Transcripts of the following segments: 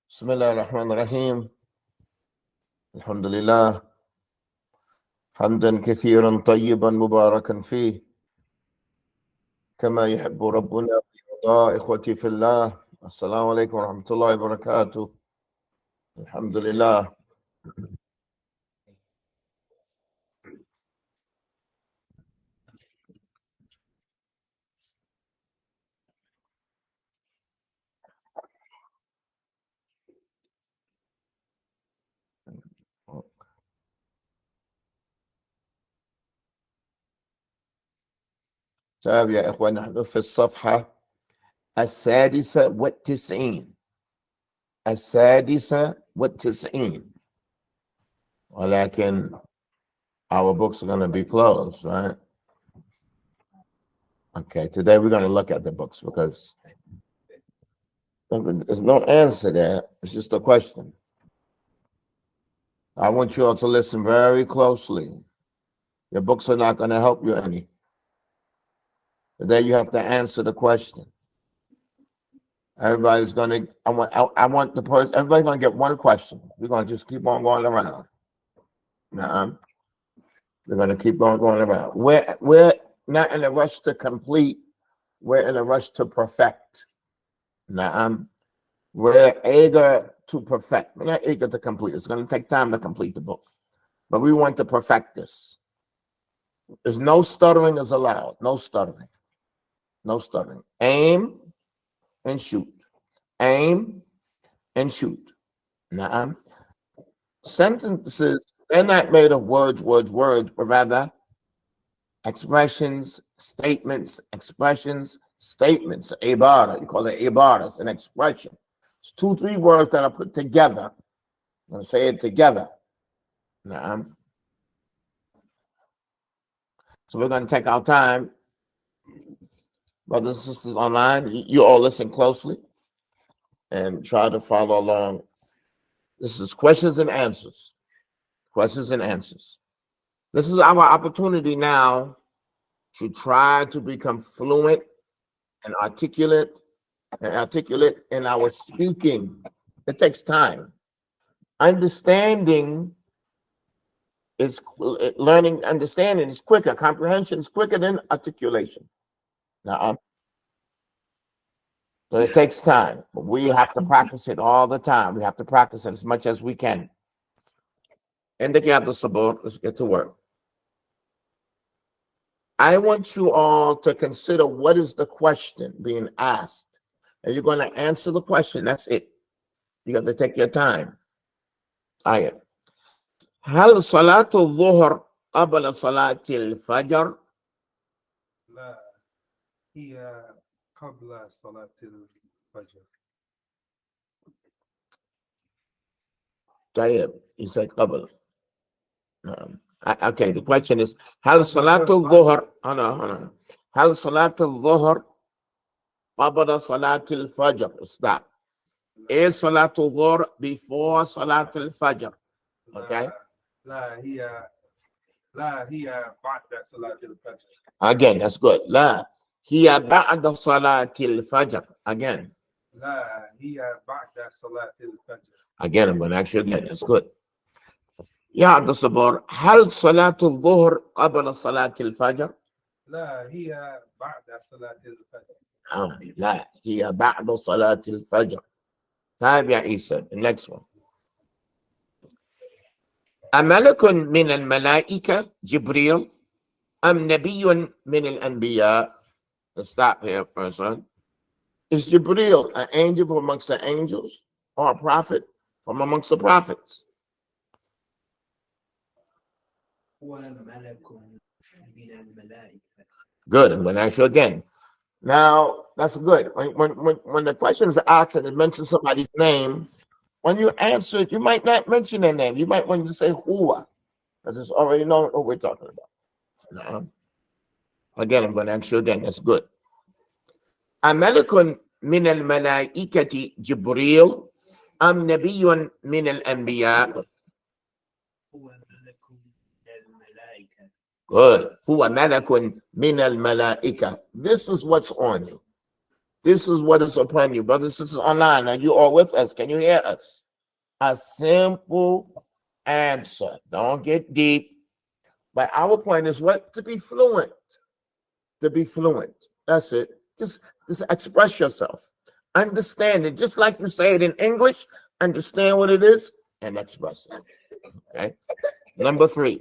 بسم الله الرحمن الرحيم. الحمد لله حمدا كثيرا طيبا مباركا فيه كما يحب ربنا ويرضى. إخوتي في الله، السلام عليكم ورحمة الله وبركاته. الحمد لله. طيب يا إخوان، نحن في الصفحة 96 96 ولكن our books are going to be closed, right? Okay, today we're going to look at the books because there's no answer there. It's just a question. I want you all to listen very closely. Your books are not going to help you any. Today you have to answer the question. Everybody's going to, I want the person, everybody's going to get one question. We're going to just keep on going around. We're going to keep on going around. We're not in a rush to complete. We're in a rush to perfect. We're eager to perfect. We're not eager to complete. It's going to take time to complete the book. But we want to perfect this. There's no stuttering is allowed. No stuttering. No stuttering. Aim and shoot. Aim and shoot. Sentences, they're not made of words, but rather expressions, statements, ibara. You call it ibara. It's an expression. It's 2-3 words that are put together. I'm going to say it together. So we're going to take our time. Brothers and sisters online, you all listen closely and try to follow along. This is questions and answers. Questions and answers. This is our opportunity now to try to become fluent and articulate in our speaking. It takes time. Understanding is learning. Understanding is quicker. Comprehension is quicker than articulation. So it takes time, but we have to practice it all the time. We have to practice it as much as we can. Indicate the support. Let's get to work. I want you all to consider what is the question being asked. And you're going to answer the question. That's it. You have to take your time. Ayat. هل صلاة الظهر قبل صلاة الفجر؟ لا، هي قبل صلاة الفجر. طيب, you say قبل. Okay, the question is هل صلاة الظهر هل صلاة الظهر قبل صلاة الفجر؟ Stop. Is صلاة الظهر before صلاة الفجر? Okay. لا هي بعد صلاة الفجر. Again, that's good. لا هي بعد صلاة الفجر. Again. لا هي بعد صلاة الفجر. Again, I'm going to ask you again. That's good. يا عبد الصبور, هل صلاة الظهر قبل صلاة الفجر؟ لا هي بعد صلاة الفجر. لا هي بعد صلاة الفجر. طيب يا عيسى, the next one. أملك من الملائكة جبريل أم نبي من الأنبياء? Let's stop here for a second. Is Jibreel an angel from amongst the angels or a prophet from amongst the prophets? Good. I'm going to ask you again. Now, that's good. When the question is asked and it mentions somebody's name, when you answer it, you might not mention their name. You might want to say huwa, because it's already known what we're talking about. Again, I'm going to answer you again. That's good. أملك من الملائكة جبريل أم نبي من الأنبياء؟ Good. هو ملك من الملائكة. This is what's on you. This is what is upon you. Brothers and sisters online, are you all with us? Can you hear us? A simple answer. Don't get deep. But our point is what? To be fluent. To be fluent. That's it. Just express yourself. Understand it. Just like you say it in English, understand what it is and express it. Okay. Number 3.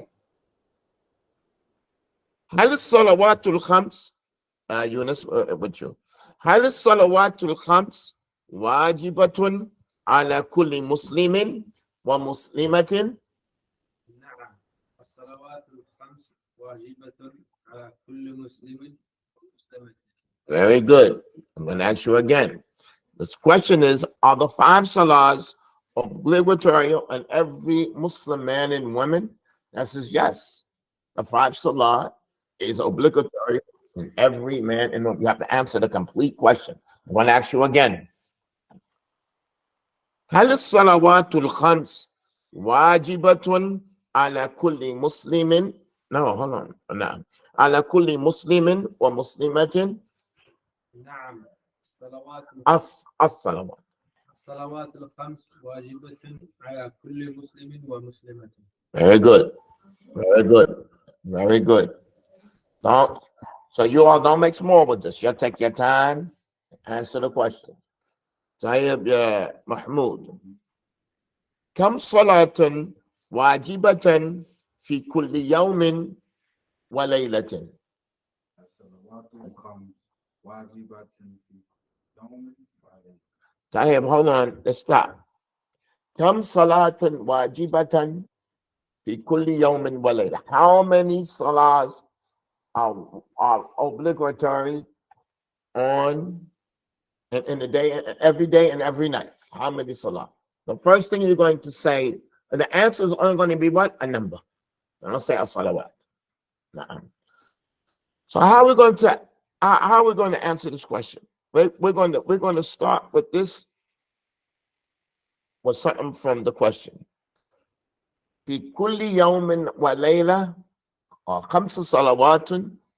هل الصلوات الخمس يونس with you. هل الصلوات الخمس واجبة على كل مسلم ومسلمة؟ نعم الصلوات الخمس واجبة على كل مسلم ومسلمة. Very good. I'm going to ask you again. This question is, are the 5 salahs obligatory on every Muslim man and woman? That says yes. The 5 salah is obligatory in every man and woman. You have to answer the complete question. I want to ask you again. هل الصلوات الخمس واجبة على كل مسلم؟ No, hold on. No. على كل مسلم ومسلمة؟ نعم الصلوات الخمس واجبة على كل مسلم ومسلمة. Very good. Very good. Very good. So you all don't make small with this. You take your time, answer the question. طيب يا محمود. كم صلاة واجبة في كل يوم وليلة؟ طيب hold on. Let's stop. كم صلاة واجبة في كل يوم وليلة? How many salahs are obligatory on in the day, every day and every night? How many salah? The first thing you're going to say, and the answer is only going to be what? A number. I don't say a salawat. So how are we going to answer this question? We're going to start with this with something from the question. في كل يوم وليلة خمس صلوات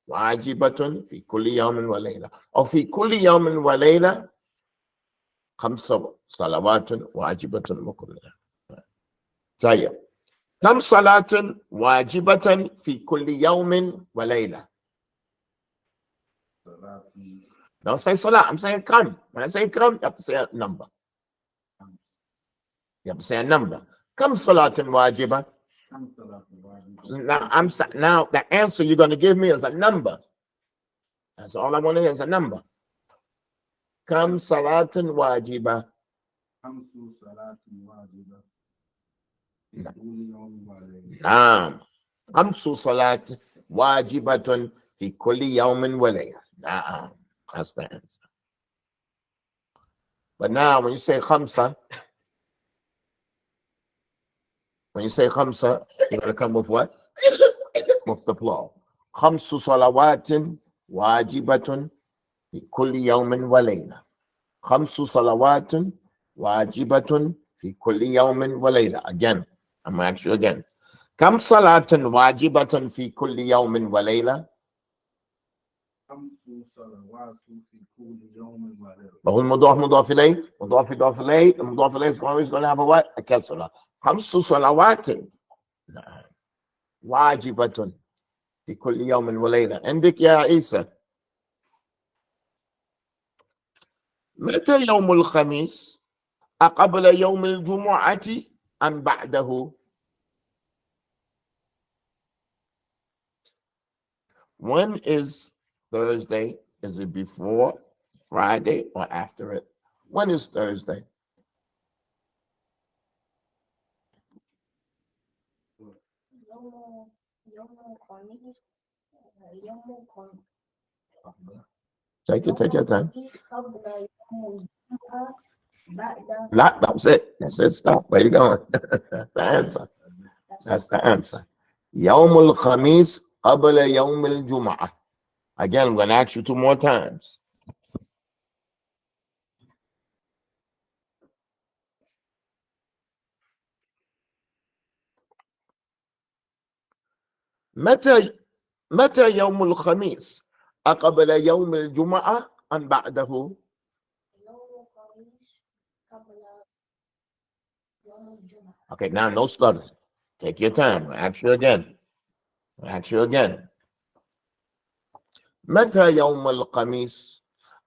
واجبة في كل يوم وليلة أو في كل يوم وليلة خمس صلوات واجبة وكل يوم. طيب كم صلاة واجبة في كل يوم وليلة؟ Don't say salah. I'm saying come. When I say come, you have to say a number. You have to say a number. كم صلاة واجبة? Now the answer you're going to give me is a number. That's all I want to hear is a number. كم صلاة واجبة؟ نعم. خمس صلاة واجبة في كل يوم وليلة. نعم. That's the answer. But now when you say khamsa, you're going to come with what? With the plural. خمس صلوات واجبة في كل يوم وليلة. خمس صلوات واجبة في كل يوم وليلة. Again, I'm going to ask you again. كم صلاة واجبة في كل يوم وليلة؟ هو المضاف إليه مضاف إليه is always going to have a what? A كسرة. خمس صلوات واجبة في كل يوم وليلة. عندك يا عيسى. متى يوم الخميس؟ أقبل يوم الجمعة أم بعده؟ When is Thursday? Is it before Friday or after it? When is Thursday? Take your time. That's it. That's it. Stop. Where you going? That's the answer. That's the answer. يوم الخميس قبل يوم الجمعة. Again, I'm going to ask you 2 more times. متى يوم الخميس؟ أقبل يوم الجمعة أم بعده؟ Okay, now no stuttering. Take your time. I'll ask you again. متى يوم الخميس؟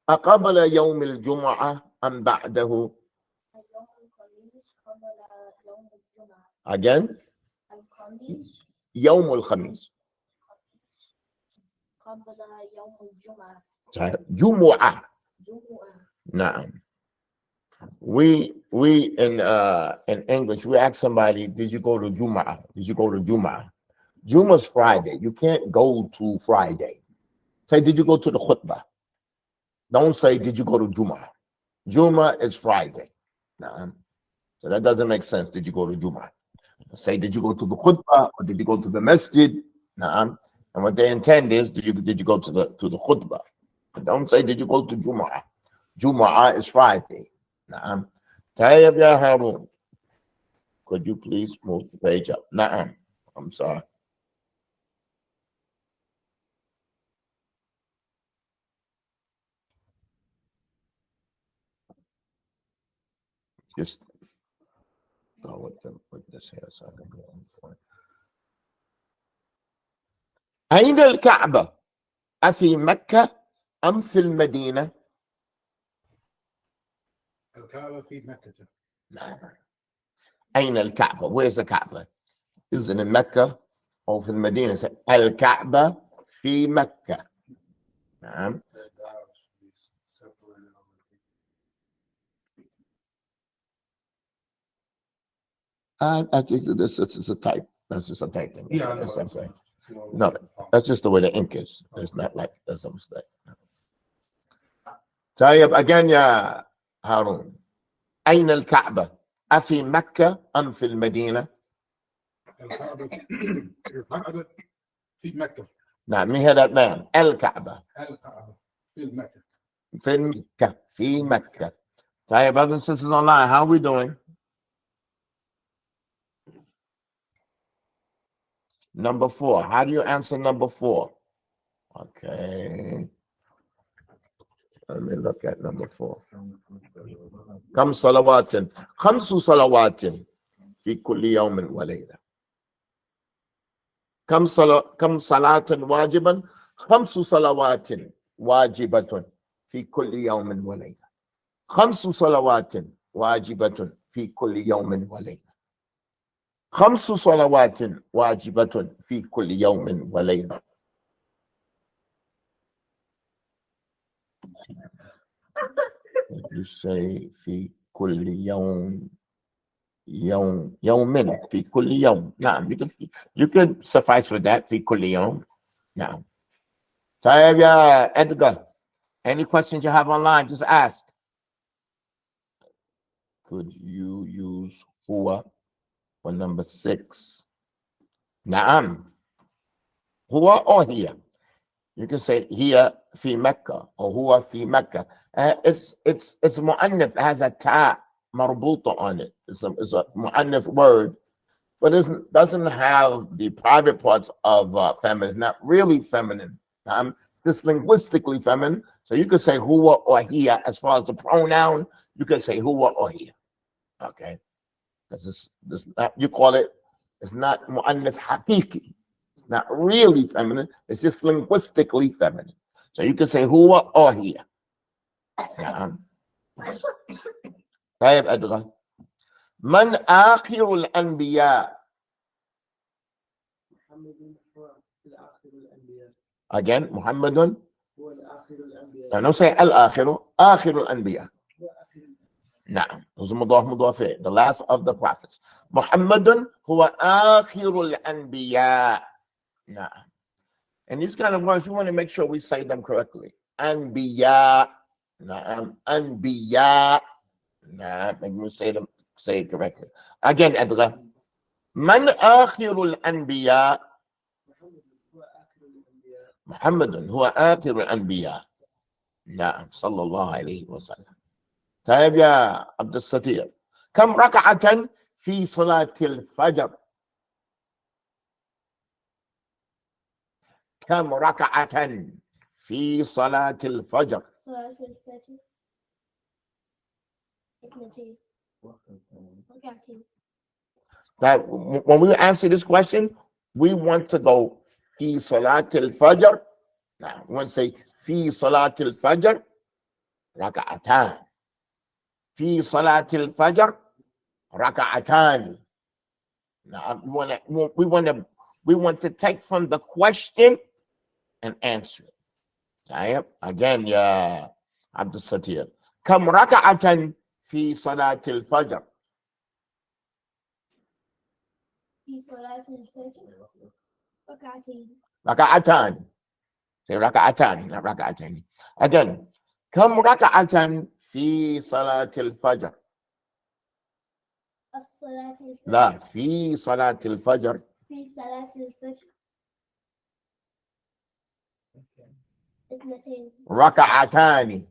أقبل يوم الجمعة أم بعده؟ Again? يوم الخميس. قبل يوم الجمعة. جمعة. نعم. We in English we ask somebody, did you go to Jum'ah? Did you go to Jum'ah? Jum'ah's Friday. You can't go to Friday. Say, did you go to the khutbah? Don't say, did you go to Jum'ah? Jum'ah is Friday. Nah. So that doesn't make sense. Did you go to Jum'ah? Say, did you go to the khutbah or did you go to the masjid? Nah. And what they intend is, did you go to the khutbah? But don't say, did you go to Jum'ah? Jum'ah is Friday. Nah. Tayyib ya Harun. Could you please move the page up? Nah. I'm sorry. Just go with this here so I can go on front. أين الكعبة؟ أفي مكة أم في المدينة؟ الكعبة في مكة. نعم. أين الكعبة؟ Where's the Kaaba? Is it in Mecca or في المدينة? الكعبة في مكة. نعم. I think this is a type. That's just a type thing. Yeah, no, that's just the way the ink is. It's not like that's a mistake. طيب again يا هارون. أين الكعبة؟ أفي مكة أم في المدينة؟ الكعبة في مكة. نعم. Me hear that man. الكعبة. الكعبة في مكة. في مكة. طيب brothers and sisters online, how are we doing? Number 4. How do you answer number 4? Okay. Let me look at number 4. كم صلوات؟ 5 صلوات في كل يوم وليلة. كم صلاة واجبا؟ 5 صلوات واجبة في كل يوم وليلة. 5 صلوات واجبة في كل يوم وليلة. 5 صلوات واجبة في كل يوم وليلة. You say في كل يوم يوم في كل يوم. نعم. You can suffice for that. في كل يوم. نعم. طيب يا Edgar, any questions you have online, just ask. Could you use هو for number 6? نعم. هو or هي. You can say هي في مكة or هو في مكة. It's مؤنث. It has a ta مربوطة on it. It's a مؤنث word, but it doesn't have the private parts of feminine. It's not really feminine. It's linguistically feminine. So you could say huwa or hiya. As far as the pronoun, you could say huwa or hiya. Okay, because this not, you call it. It's not mu'annif haqiqi. It's not really feminine. It's just linguistically feminine. So you could say huwa or hiya. طيب أدغى. من آخر الأنبياء؟ Again, محمد هو الآخر الأنبياء. No, say الآخر. آخر الأنبياء. نعم. مضاف إليه. The last of the prophets. محمد هو آخر الأنبياء. نعم. And these kind of words, we want to make sure we say them correctly. أنبياء. نعم. أنبياء. نعم. Make me say it correctly. Again, أدغى. من آخر الأنبياء؟ محمد هو آخر الأنبياء. نعم. صلى الله عليه وسلم. طيب يا عبد الستير، كم ركعة في صلاة الفجر؟ كم ركعة في صلاة الفجر؟ صلاة الفجر 2 ركعتين. That when we answer this question, we want to go fi salatil fajr. Now, we want to say fi salatil fajr raka'atan. Fi salatil fajr raka'atan. Now, we want to take from the question and answer it. طيب. Again, يا عبد الستير. كم ركعة في صلاة الفجر؟ في صلاة الفجر ركعتين. ركعتان. Say ركعتان, not ركعتين. Again, كم ركعة في صلاة الفجر؟ الصلاة الفجر. لا، في صلاة الفجر. في صلاة الفجر اثنتين. ركعتان.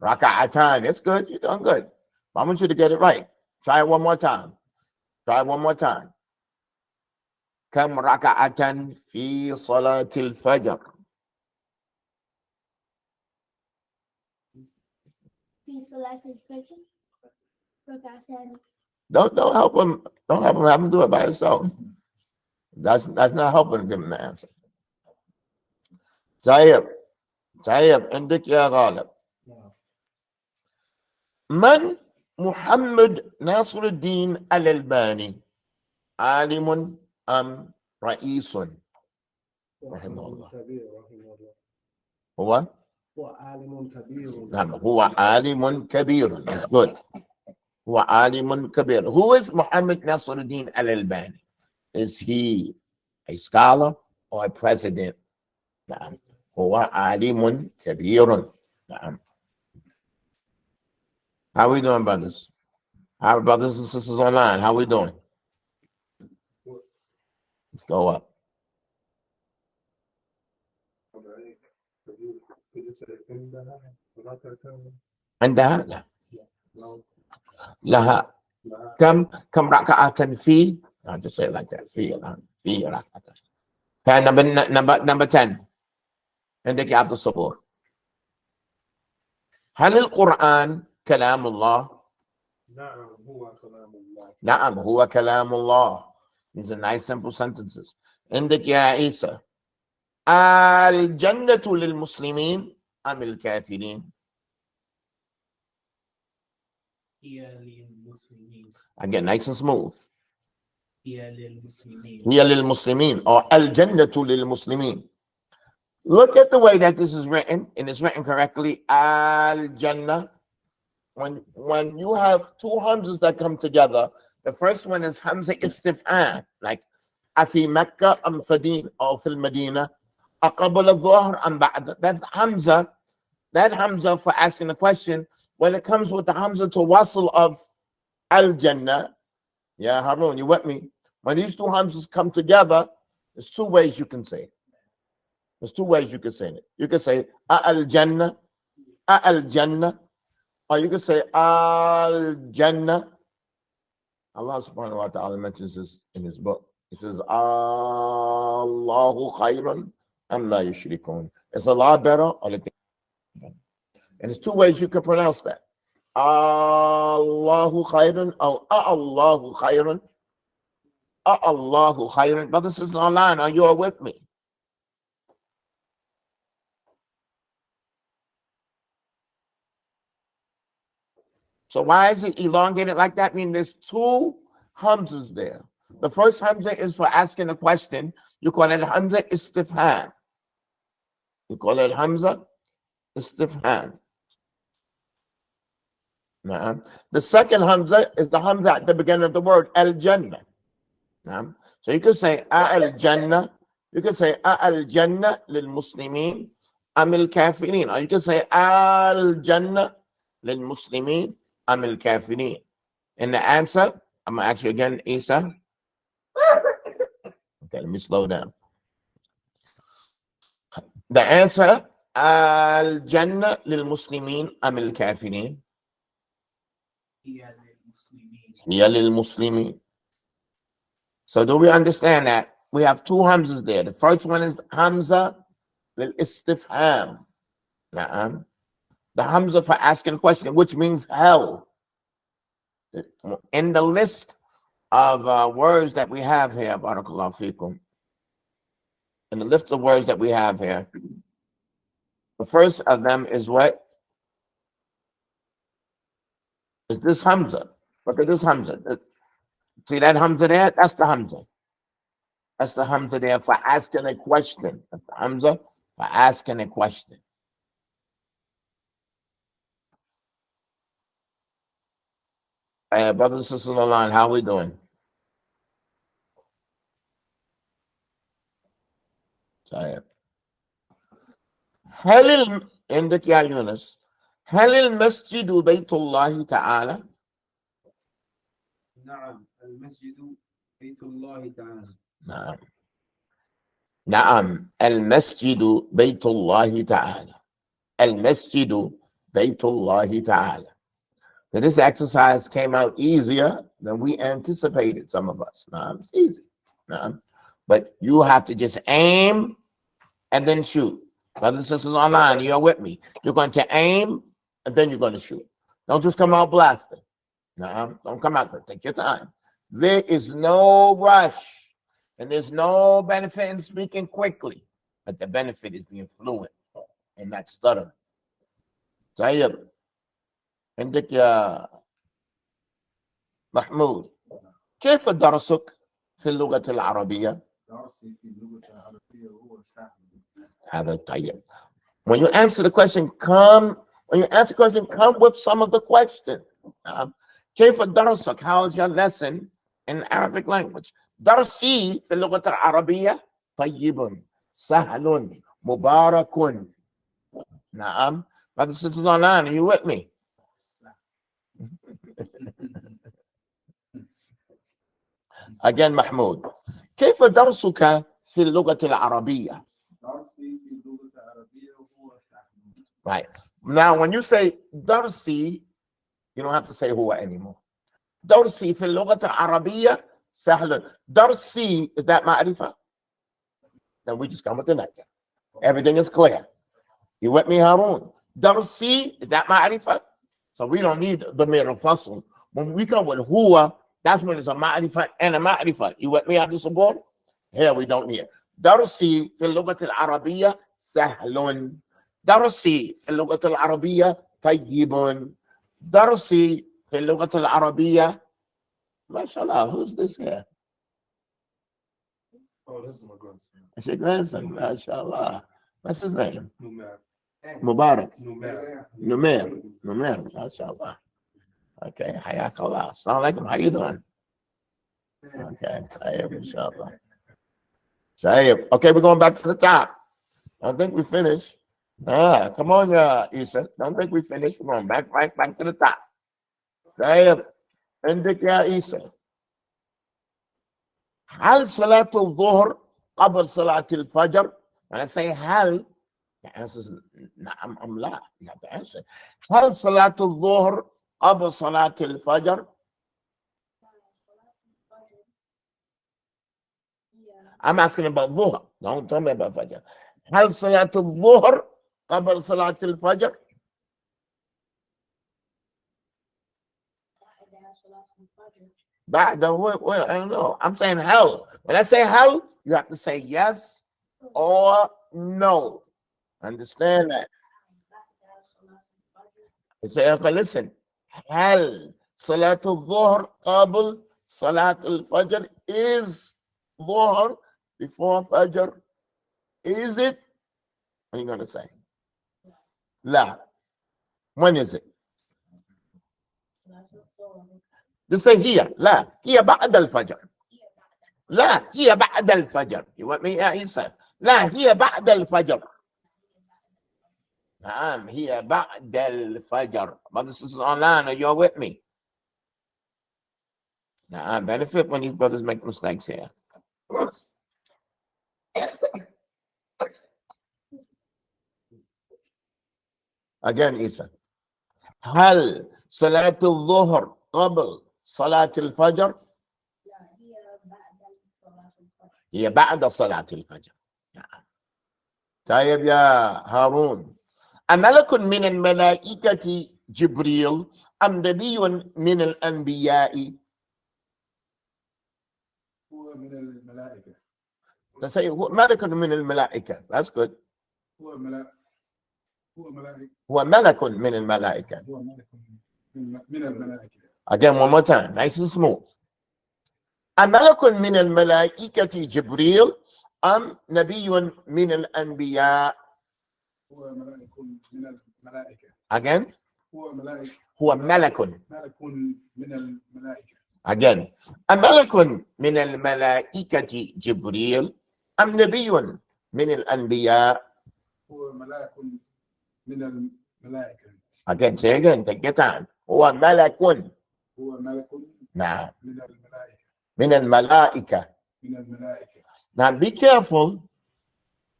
ركعتان. It's good. You're doing good. I want you to get it right. Try it one more time. Try it one more time. كم ركعة في صلاة الفجر؟ في صلاة الفجر ركعتان. Don't help him. Don't help him. Have him do it by himself. That's not helping him the answer. طيب. عندك يا غالب. من محمد ناصر الدين الألباني؟ عالم أم رئيس؟ رحمه الله. هو عالم كبير. نعم، هو عالم كبير. That's good. هو عالم كبير. Who is Muhammad Nasruddin al-Albani? Is he a scholar or a president? نعم. هو عالم كبير. نعم. How are we doing, brothers? Our brothers and sisters online, how are we doing? Let's go up. عندها لا. لها كم ركعة في. I'll just say it like that. في ركعة. Okay, number 10. عندك يا عبد الصبور. هل القرآن كلام الله؟ نعم هو كلام الله. نعم هو كلام الله. These are nice simple sentences. عندك يا عيسى. الجنة للمسلمين أم الكافرين؟ هي للمسلمين. Again, nice and smooth. هي للمسلمين. هي للمسلمين or الجنة للمسلمين. Look at the way that this is written, and it's written correctly. Al-Jannah. When you have two hamzas that come together, the first one is hamza istif'an, like afi Mecca am Fadin or fil Medina, aqabal al-dhuhr am ba'da. That hamza for asking the question, when it comes with the hamza to wasl of al-Jannah, yeah, Harun, you with me? When these two hamzas come together, there's two ways you can say it. There's two ways you can say it. You can say al-Jannah, al-Jannah, or you can say al-Jannah. Allah subhanahu wa ta'ala mentions this in his book. He says, Allahu khayrun am la yushrikun. Is Allah better or the thing? And there's two ways you can pronounce that. Allahu khayrun or Allahu khayrun. Allahu khayrun. Brothers and sisters online, are you all with me? So why is it elongated like that? I mean, there's two hamzas there. The first hamza is for asking a question. You call it hamza istifham. You call it hamza istifham. The second hamza is the hamza at the beginning of the word al-jannah. So you could say al-jannah. You could say al-jannah lil-muslimin am al-kafirin. Or you could say al-jannah lil-muslimin am al-kafirin. And the answer, I'm going to ask you again, Isa. Okay, let me slow down. The answer, al-jannah lil-muslimin am al-kafirin. هي للمسلمين. So do we understand that? We have two hamzas there. The first one is hamza lil-istifham. The hamza for asking a question, which means hell. In the list of words that we have here, barakallahu fikum, in the list of words that we have here, the first of them is what? Is this Hamza. Look at this Hamza. See that Hamza there? That's the Hamza. That's the Hamza there for asking a question. That's the Hamza for asking a question. Brothers and sisters on the line, how are we doing? طيب. عندك يا يونس هل المسجد بيت الله تعالى؟ نعم المسجد بيت الله تعالى. نعم. نعم المسجد بيت الله تعالى. المسجد بيت الله تعالى. So this exercise came out easier than we anticipated, some of us. Nah, it's easy. Nah. But you have to just aim and then shoot. Brothers and sisters online, you're with me. You're going to aim and then you're going to shoot. Don't just come out blasting. Nah, don't come out there. Take your time. There is no rush and there's no benefit in speaking quickly. But the benefit is being fluent and not stuttering. طيب. عندك يا محمود كيف درسك في اللغة العربية؟ درسي في اللغة العربية هو سهل. هذا طيب. When you answer the question, come with some of the question. كيف درسك? How is your lesson in Arabic language? درسي في اللغة العربية طيب سهل مبارك. نعم. Brothers and sisters online, are you with me? Again, Mahmoud. كيف درسك في اللغة العربية? درسي في اللغة العربية هو سهل. Right. Now, when you say درسي, you don't have to say هو anymore. درسي في اللغة العربية سهل. درسي, is that معرفة? Then we just come with the next. Everything is clear. You with me, Harun? درسي, is that معرفة? So we don't need the middle fasl. When we come with huwa, that's when it's a ma'rifah and a ma'rifah. You with me on this board? Here we don't need it. درسي في اللغة العربية سهل. درسي في اللغة العربية طيب. درسي في اللغة العربية ما شاء الله. Who's this here? Oh, this is my grandson. It's your grandson. ما شاء الله. What's his name? Numer. Mubarak. Numer. Numer. ما شاء الله. Okay, حياك الله. Assalamu alaikum. How you doing? Okay, طيب إن شاء الله. طيب. Okay, we're going back to the top. I think we finished. Come on, Isa. Don't think we finished. We're going back to the top. طيب. عندك يا إيسا. هل صلاة الظهر قبل صلاة الفجر? When I say هل, the answer is نعم أم لا. You have to answer. هل صلاة الظهر قبل صلاة الفجر؟ I'm asking about ظهر. Don't tell me about فجر. هل صلاة الظهر قبل صلاة الفجر؟ بعد I don't know. I'm saying hell. When I say hell, you have to say yes or no. Understand that? You say, okay, listen. هل صلاة الظهر قبل صلاة الفجر? Is ظهر before fajr? Is it? What are you going to say? لا. When is it? Just say here. لا. هي بعد الفجر. لا. هي بعد الفجر. You want me? يا عيسى. لا. هي بعد الفجر. نعم. هي بعد الفجر. Brothers and sisters online, are you with me? Nah, benefit when you brothers make mistakes here. Again, Isa. هل صلاة الظهر قبل صلاة الفجر؟ هي بعد صلاة الفجر. طيب يا هارون. أملك من الملائكة جبريل أم نبي من الأنبياء؟ هو من الملائكة. They say ملك من الملائكة. That's good. هو ملائكة. هو ملائكة. هو ملك من الملائكة. هو ملك من الملائكة. Again, one more time. Nice and smooth. أملك من الملائكة جبريل أم نبي من الأنبياء؟ هو ملائك من الملائكة. Again. هو ملائك. هو ملك. ملك من الملائكة. Again. أملك من الملائكة جبريل أم نبي من الأنبياء؟ هو ملك من الملائكة. Again, say again, take your time. هو ملك. هو ملك نعم. من الملائكة. من الملائكة. من الملائكة. Now be careful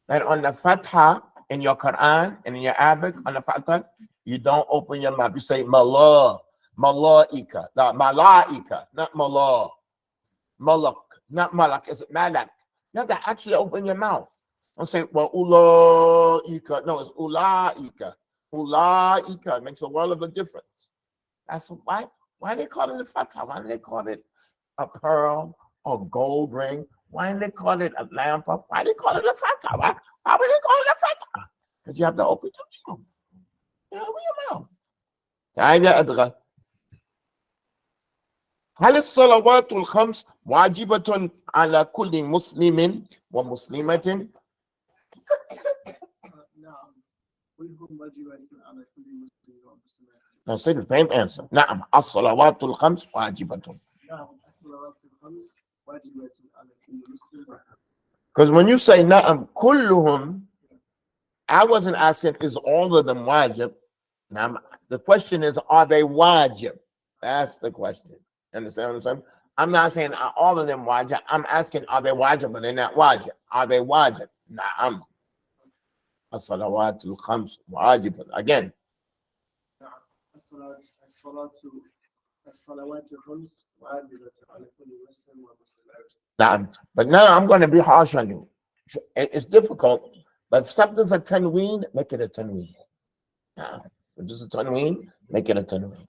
that on the Fatha in your Quran and in your Arabic, on the Fatha, you don't open your mouth. You say Malaika, not Malaika, not Malak. Malak, not Malak, it's Malak. You have to actually open your mouth. Don't say, well, Ulaika. No, it's Ulaika. Ulaika makes a world of a difference. That's why they call it a Fatha? Why do they call it a pearl or gold ring? Why do they call it a lamp? Why do they call it a Fatha? Why would they call it a Fatha? Because you have to open your mouth. You open your mouth. تعال يا أدغى. هل الصلوات الخمس واجبة على كل مسلم ومسلمة؟ نعم. كلهم واجبات على كل مسلم ومسلمة. Now say the same answer. نعم الصلوات الخمس واجبة. نعم الصلوات الخمس واجبات على كل مسلم. Because when you say نعم كلهم, I wasn't asking is all of them wajib. Now the question is, are they wajib? That's the question. Understand what I'm saying? I'm not saying are all of them wajib. I'm asking, are they wajib, but they're not wajib. Are they wajib? Na'am. As-salawat al-khams wajib. Again. Na'am. But now I'm going to be harsh on you. It's difficult, but if something's a tanween, make it a tanween. Na'am. If it's a tanween, make it a tanween.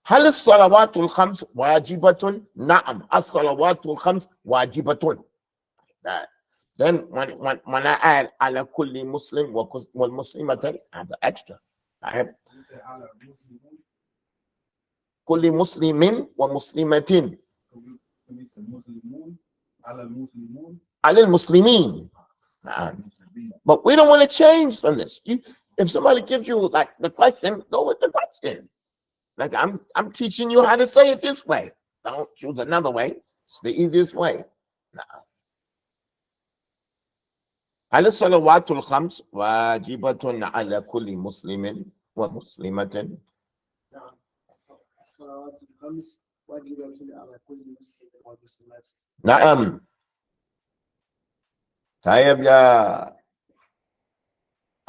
هل الصلوات الخمس واجبة؟ نعم الصلوات الخمس واجبة. Then when I add على كل مسلم والمسلمة, I have the extra. I have كل مسلم ومسلمة على المسلمين. But we don't want to change from this. If somebody gives you like the question, go with the question. Like I'm teaching you how to say it this way. Don't choose another way. It's the easiest way. هل الصلوات الخمس واجبة على كل مسلم ومسلمة؟ الصلوات الخمس واجبة على كل مسلم ومسلمة. نعم. طيب يا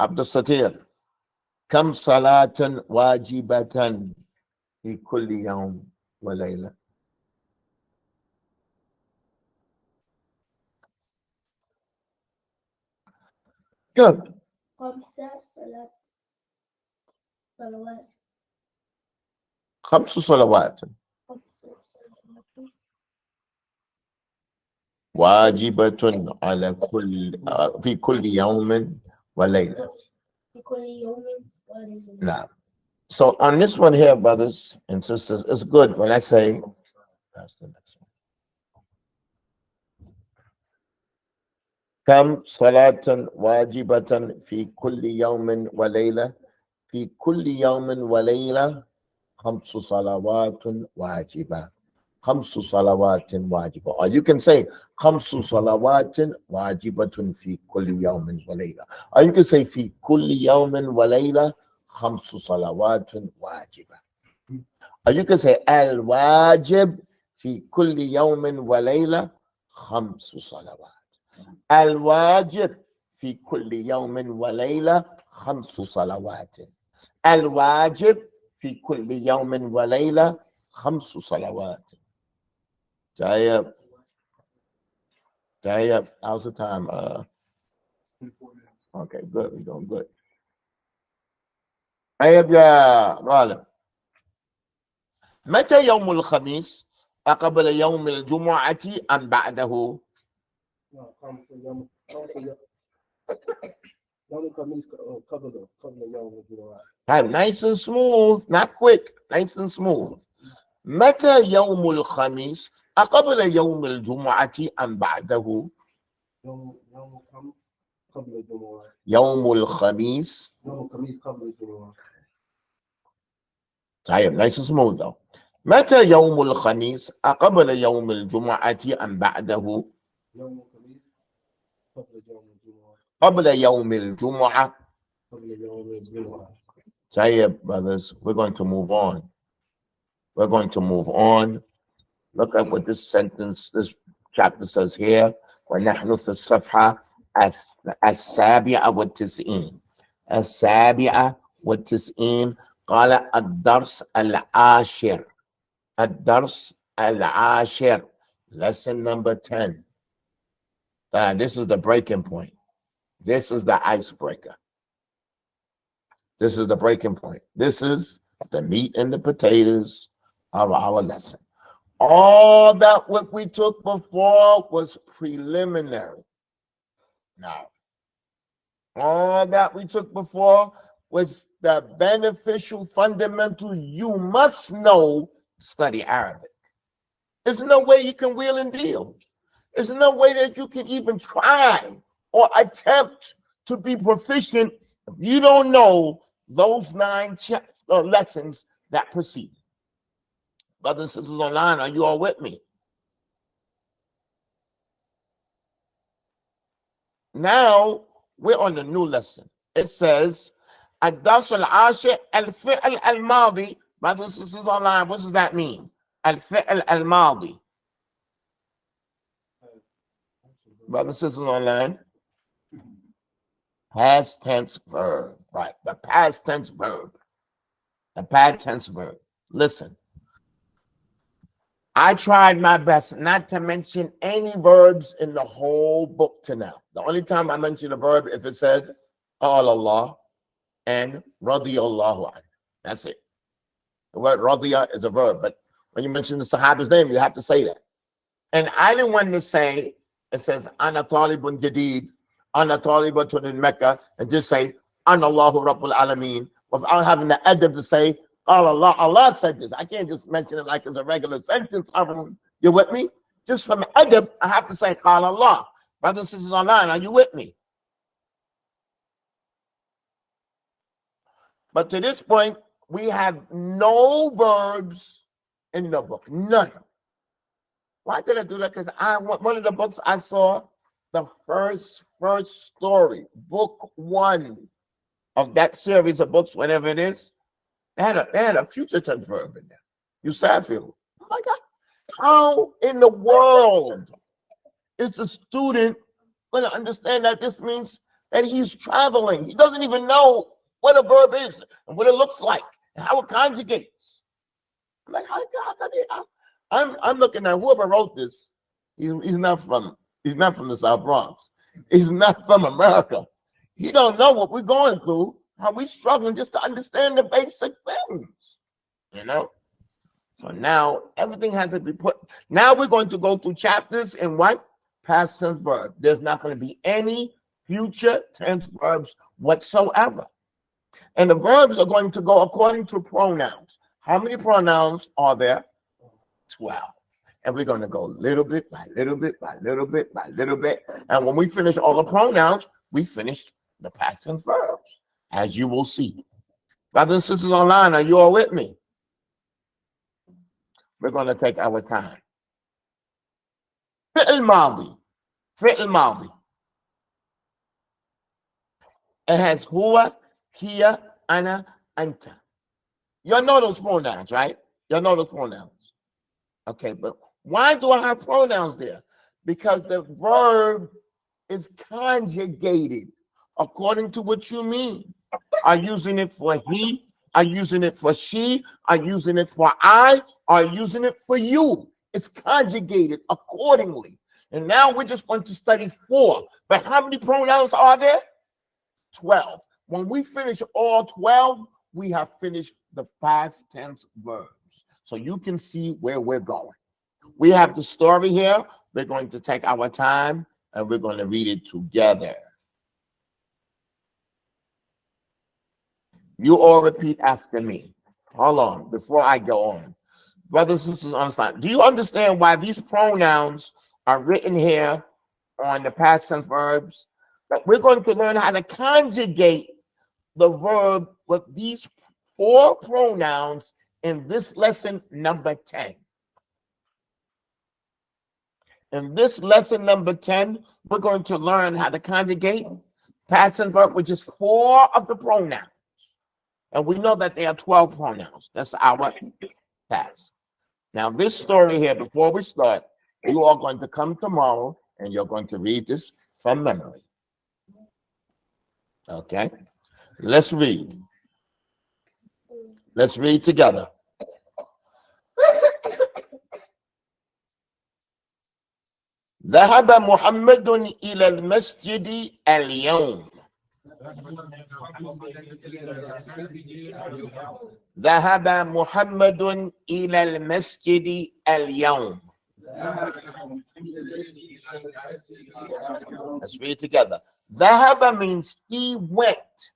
عبد الستير، كم صلاة واجبة في كل يوم وليلة؟ Good. خمس صلوات واجبة على كل في كل يوم وليلة. نعم. So on this one here, brothers and sisters, it's good when I say, that's the next one. كم صلاة واجبة في كل يوم وليلة؟ في كل يوم وليلة خمس صلوات واجبة. خمس صلوات واجبة. Or you can say خمس صلوات واجبة في كل يوم وليلة. Or you can say في كل يوم وليلة خمس صلوات واجبة. Or you can say الواجب في كل يوم وليلة خمس صلوات. الواجب في كل يوم وليلة خمس صلوات. الواجب في كل يوم وليلة خمس صلوات. Tayyip. How's the time? Okay, good. We're doing good. Tayyip يا غالب. متى يوم الخميس أقبل يوم الجمعة أم بعده؟ No, come for Yom Kamis cover the Yom July. Have nice and smooth, not quick, nice and smooth. متى يوم الخميس؟ أقبل يوم الجمعة أم بعده؟ Yom comes cover the July. يوم الخميس. Yom Kamis cover the July. طيب nice and smooth though. متى يوم الخميس؟ أقبل يوم الجمعة أم بعده؟ Yom Kamis cover the Yom July. قبل يوم الجمعة. Cover the Yom July. طيب brothers, we're going to move on. We're going to move on. Look at what this sentence, this chapter says here. ونحن في الصفحة السابعة والتسعين. السابعة والتسعين. قال الدرس العاشر. الدرس العاشر. Lesson number 10. This is the breaking point. This is the icebreaker. This is the breaking point. This is the meat and the potatoes of our lesson. All that what we took before was preliminary. Now, all that we took before was the beneficial fundamental. You must know, study Arabic. There's no way you can wheel and deal. There's no way that you can even try or attempt to be proficient if you don't know those 9 lessons that precede. Brothers and sisters online, are you all with me? Now we're on the new lesson. It says, الدرس العاشر الفعل الماضي. Brothers and sisters online, what does that mean? الفعل الماضي. Brothers and sisters online, past tense verb. Right, the past tense verb. The past tense verb. Listen. I tried my best not to mention any verbs in the whole book to now. The only time I mention a verb if it said Allah and radiyallahu anhu. That's it. The word radiya is a verb, but when you mention the Sahaba's name, you have to say that. And I didn't want to say, it says Ana talibun jadid, Ana talibatun in Mecca, and just say Ana Allahu Rabbul Alameen without having the adab to say Allah, Allah said this. I can't just mention it like it's a regular sentence. You with me? Just from adab, I have to say Qala Allah. Brothers and sisters online, are you with me? But to this point, we have no verbs in the book. None. Why did I do that? Because one of the books I saw, the first story, book 1 of that series of books, whatever it is, they had a future tense verb in there. You Safil. Oh my God. How in the world is the student going to understand that this means that he's traveling? He doesn't even know what a verb is and what it looks like and how it conjugates. I'm like, I'm looking at whoever wrote this. He's not from the South Bronx. He's not from America. He don't know what we're going through, how we're struggling just to understand the basic things, you know? So now everything has to be put. Now we're going to go through chapters in what? Past tense verb. There's not going to be any future tense verbs whatsoever. And the verbs are going to go according to pronouns. How many pronouns are there? 12. And we're going to go little bit by little bit by little bit by little bit. And when we finish all the pronouns, we finish the past tense verbs, as you will see. Brothers and sisters online, are you all with me? We're going to take our time. فعل ماضي. فعل ماضي. It has هو, هي, أنا, أنت. You know those pronouns, right? You know those pronouns. Okay, but why do I have pronouns there? Because the verb is conjugated according to what you mean. Are you using it for he? Are you using it for she? Are you using it for I? Are you using it for you? It's conjugated accordingly. And now we're just going to study 4. But how many pronouns are there? 12. When we finish all 12, we have finished the past tense verbs. So you can see where we're going. We have the story here. We're going to take our time and we're going to read it together. You all repeat after me. Hold on, before I go on. Brothers and sisters, understand. Do you understand why these pronouns are written here on the past tense verbs? But we're going to learn how to conjugate the verb with these 4 pronouns in this lesson number 10. In this lesson number 10, we're going to learn how to conjugate past tense verb, which is 4 of the pronouns. And we know that there are 12 pronouns. That's our task. Now, this story here, before we start, you are going to come tomorrow and you're going to read this from memory. Okay? Let's read. Let's read together. ذهب محمد إلى المسجد اليوم. ذهب محمد إلى المسجد اليوم. Let's read it together. ذهب means he went.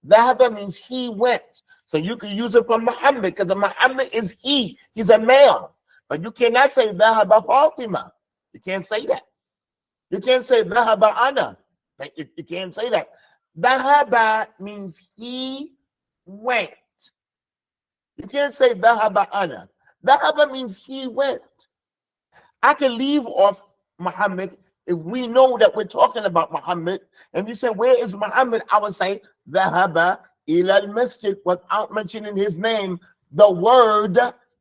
ذهب means he went. So you can use it for Muhammad because Muhammad is he. He's a male. But you cannot say ذهب Fatima. You can't say that. You can't say ذهب Ana. You can't say that. ذهب means he went. You can't say ذهب Ana. ذهب means he went. I can leave off Muhammad if we know that we're talking about Muhammad. And you say, where is Muhammad? I would say ذهب إلى المسجد without mentioning his name. The word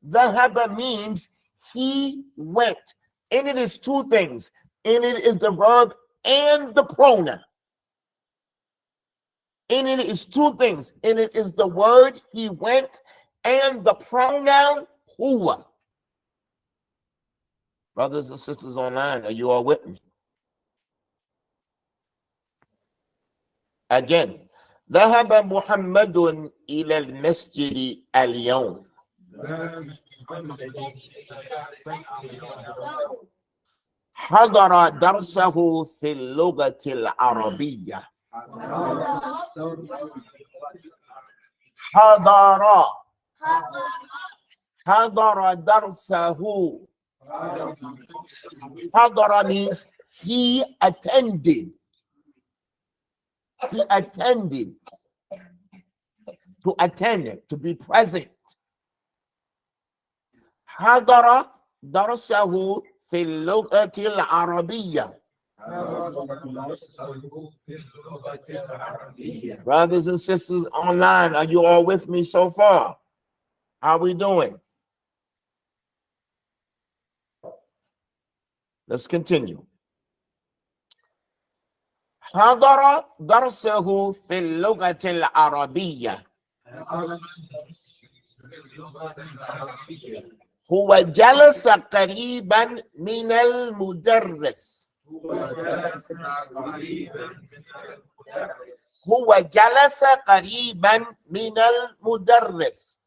ذهب means he went. And it is 2 things. And it is the verb and the pronoun. And it is 2 things. And it is the word he went and the pronoun huwa. Brothers and sisters online, are you all with me? Again, ذهب محمد إلى المسجد اليوم. حضر درسه في اللغة العربية. حضر درسه. حضر means he attended. He attended. To attend, to be present. حضر درسه في اللغة العربية. Brothers and sisters online, are you all with me so far? How are we doing? Let's continue. حضر درسه في اللغة العربية. هو جلس قريبا من المدرس. هو جلس قريبا من المدرس.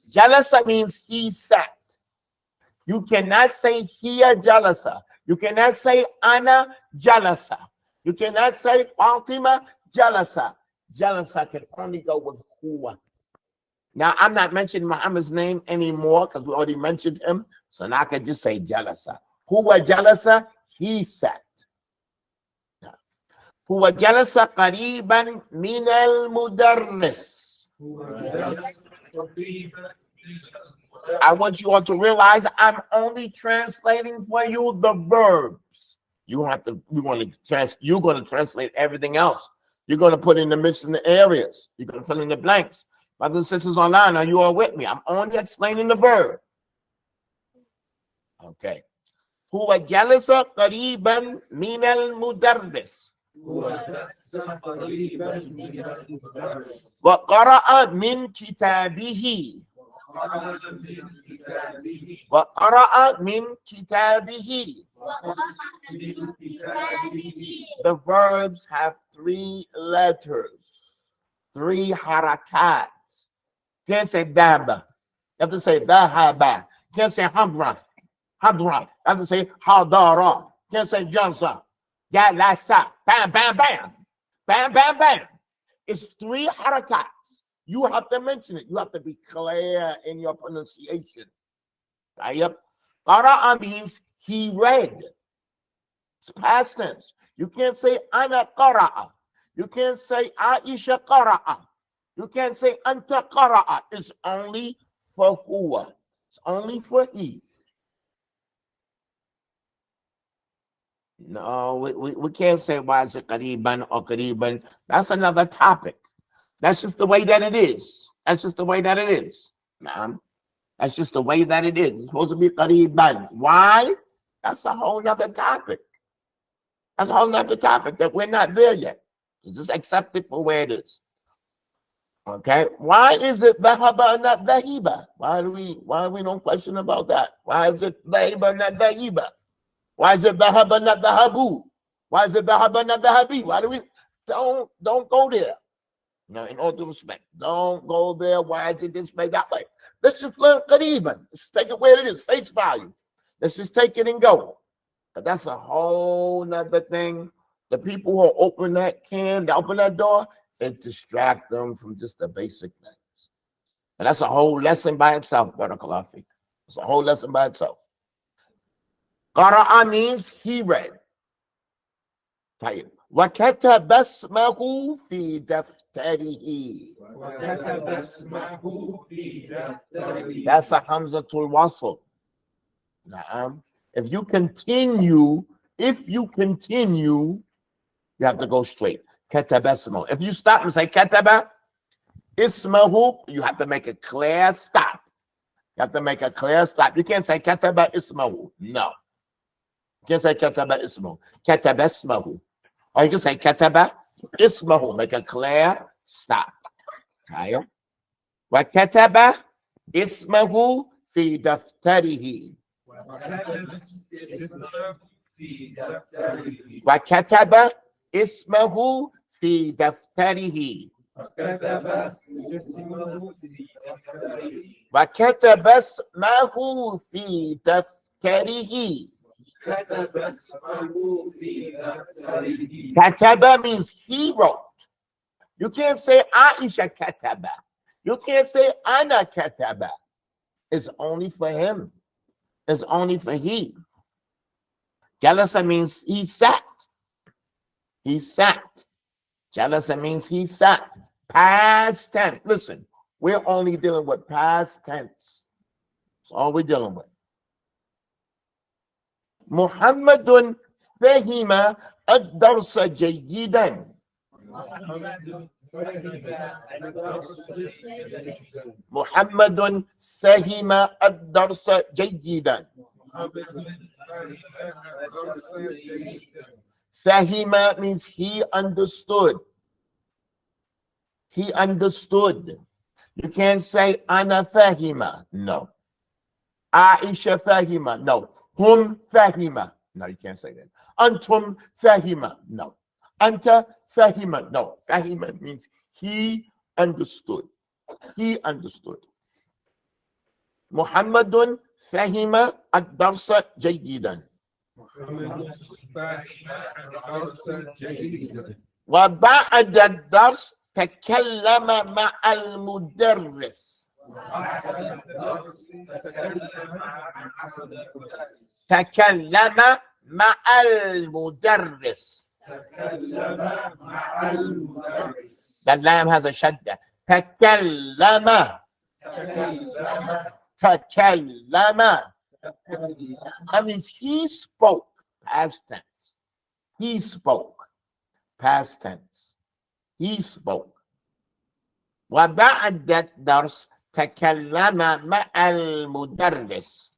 جلس means he sat. You cannot say hiya jalasa. You cannot say ana jalasa. You cannot say Fatima jalasa. Jalasa can only go with huwa. Now, I'm not mentioning Muhammad's name anymore because we already mentioned him. So now I can just say jalasa. Huwa jalasa, he sat. Huwa jalasa qariban min al-mudarris. I want you all to realize I'm only translating for you the verbs. You have to. You're going to translate everything else. You're going to put in the missing areas. You're going to fill in the blanks. Brothers and sisters online, are you all with me? I'm only explaining the verb. Okay. هو جلس قريبا من المدرس. وقرأ من كتابه. وقرأ من كتابه. The verbs have 3 letters, 3 harakat. Can't say daba. have to say dhahaba. You can't say hadra. Hadra. You have to say hadara. You can't say jansa. Jalasa. Bam, bam, bam. Bam, bam, bam. It's 3 harakats. You have to mention it. You have to be clear in your pronunciation. Yep. Qara'a means he read. It's past tense. You can't say ana qara'a. You can't say Aisha qara'a. You can't say anta qara'a. It's only for huwa. It's only for he. No, we can't say why is it qariban or qariban. That's another topic. That's just the way that it is. That's just the way that it is. Ma'am. That's just the way that it is. It's supposed to be qariban. Why? That's a whole nother topic. That's a whole nother topic that we're not there yet. Just accept it for where it is. Okay? Why is it dhahaba and not dhahiba? Why do we don't question about that? Why is it dhahiba and not dhahiba? Why is it dhahaba not dhahabu? Why is it dhahaba not dhahabi? Why do we don't go there? No, in all due respect, don't go there. Why is it this way, that way? Let's just learn qariban. Let's take it where it is, face value. Let's just take it and go. But that's a whole nother thing. The people who open that open that door, and distract them from just the basic things. And that's a whole lesson by itself, barakallahu feek. It's a whole lesson by itself. Qara'a means he read. طيب. وكتب اسمه في دفتره. That's a hamzatul wasl. Na'am. If you continue, you have to go straight. Kataba ismahu. If you stop and say kataba ismahu, you have to make a clear stop. You have to make a clear stop. You can't say kataba ismahu. No. You can't say kataba ismahu. Kataba ismahu. Or you can say kataba ismahu. Make a clear stop. Okay. Wa kataba ismahu fi daftarihi. وكتب اسمه في دفتره. وكتب اسمه في دفتره. كتب means he wrote. You can't say Aisha kataba. You can't say Ana kataba. It's only for him. It's only for he. Jalasa means he sat. He sat. Jalasa means he sat. Past tense. Listen, we're only dealing with past tense. That's all we're dealing with. Muhammadun fahima ad-darsa jayyidan. Muhammadun fahima ad-darsa jayyidan. Fahima means he understood. He understood. You can't say ana fahima. No. Aisha fahima. No. Hum fahima. No, you can't say that. Antum fahima. No. Anta fahima. No. Fahima means he understood. He understood. Muhammadun fahima ad-darsa jayyidan. وبعد الدرس تكلم مع المدرس. تكلم مع المدرس. The lam has a shadda. تكلم. تكلم. That means he spoke. Past tense. He spoke. Past tense. He spoke. وبعد الدرس تكلم مع المدرس.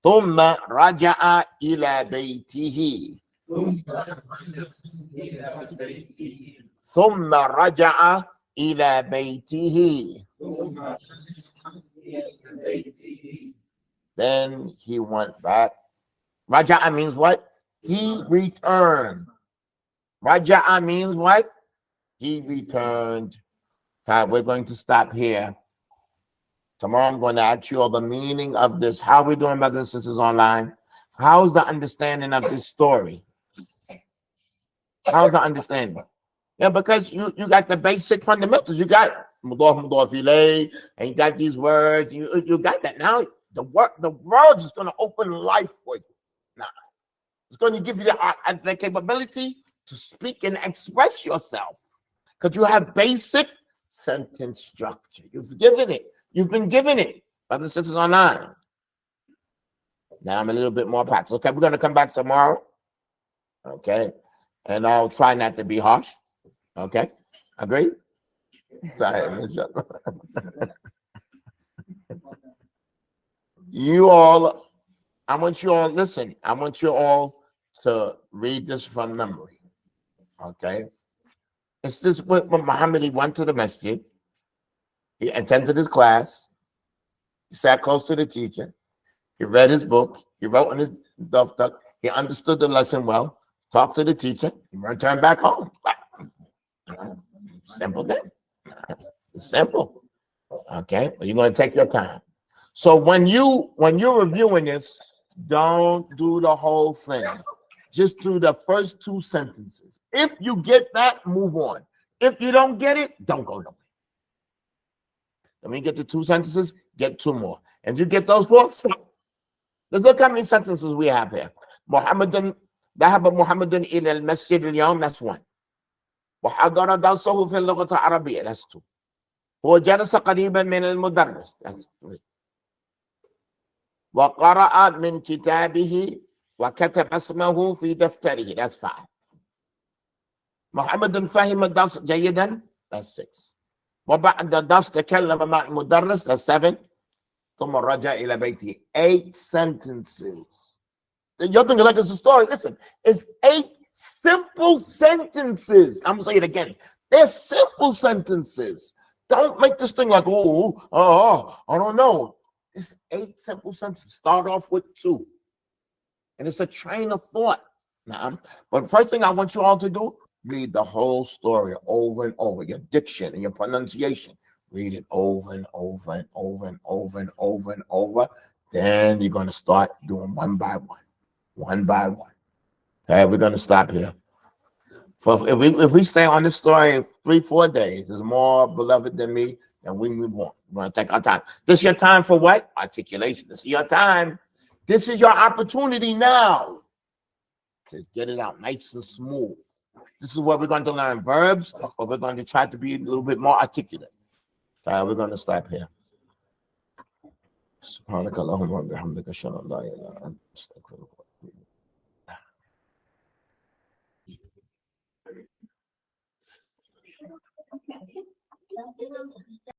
ثم رجع إلى بيته. ثم رجع إلى بيته. Then he went back. Raja'a means what? He returned. Raja'a means what? He returned. We're going to stop here. Tomorrow I'm going to ask you all the meaning of this. How are we doing, brothers and sisters online? How's the understanding of this story? How's the understanding? Yeah, because you got the basic fundamentals. You got mudaf ilayh, and you got these words. You got that. Now the world is going to open life for you. Now it's going to give you the capability to speak and express yourself because you have basic sentence structure. You've given it. You've been given it. Brothers and sisters online. Now I'm a little bit more practical. Okay, we're going to come back tomorrow. Okay, and I'll try not to be harsh. Okay, agree? You all, I want you all, listen, I want you all to read this from memory. Okay? It's this when Muhammad, he went to the masjid, he attended his class, he sat close to the teacher, he read his book, he wrote in his daftar, he understood the lesson well, talked to the teacher, he returned back home. Simple thing. It's simple. Okay, but you're going to take your time. So when you're reviewing this, don't do the whole thing. Just do the first two sentences. If you get that, move on. If you don't get it, don't go nowhere. When you get the two sentences, get two more. And if you get those four, stop. Let's look how many sentences we have here. ذهب محمد إلى المسجد اليوم, that's one. وحضر درسه في اللغة العربية, that's two. هو جلس قريبا من المدرس, that's three. وقرأ من كتابه وكتب اسمه في دفتره, that's five. محمد فهم الدرس جيدا, that's six. وبعد الدرس تكلم مع المدرس, that's seven. ثم رجع إلى بيته, 8 sentences. You're thinking like it's a story. Listen, it's 8 simple sentences. I'm gonna say it again. They're simple sentences. Don't make this thing like, I don't know. It's 8 simple sentences. Start off with 2. And it's a train of thought. Now, but first thing I want you all to do, read the whole story over and over. Your diction and your pronunciation. Read it over and over and over and over and over and over. Then you're going to start doing one by one. One by one. Okay, we're going to stop here. If we stay on this story 3-4 days, it's more beloved than me, and we move on. We're going to take our time. This is your time for what? Articulation. This is your time. This is your opportunity now to get it out nice and smooth. This is where we're going to learn verbs, but we're going to try to be a little bit more articulate. We're going to stop here. سبحانك اللهم وبحمدك اشهد ان لا اله الا انت استغفرك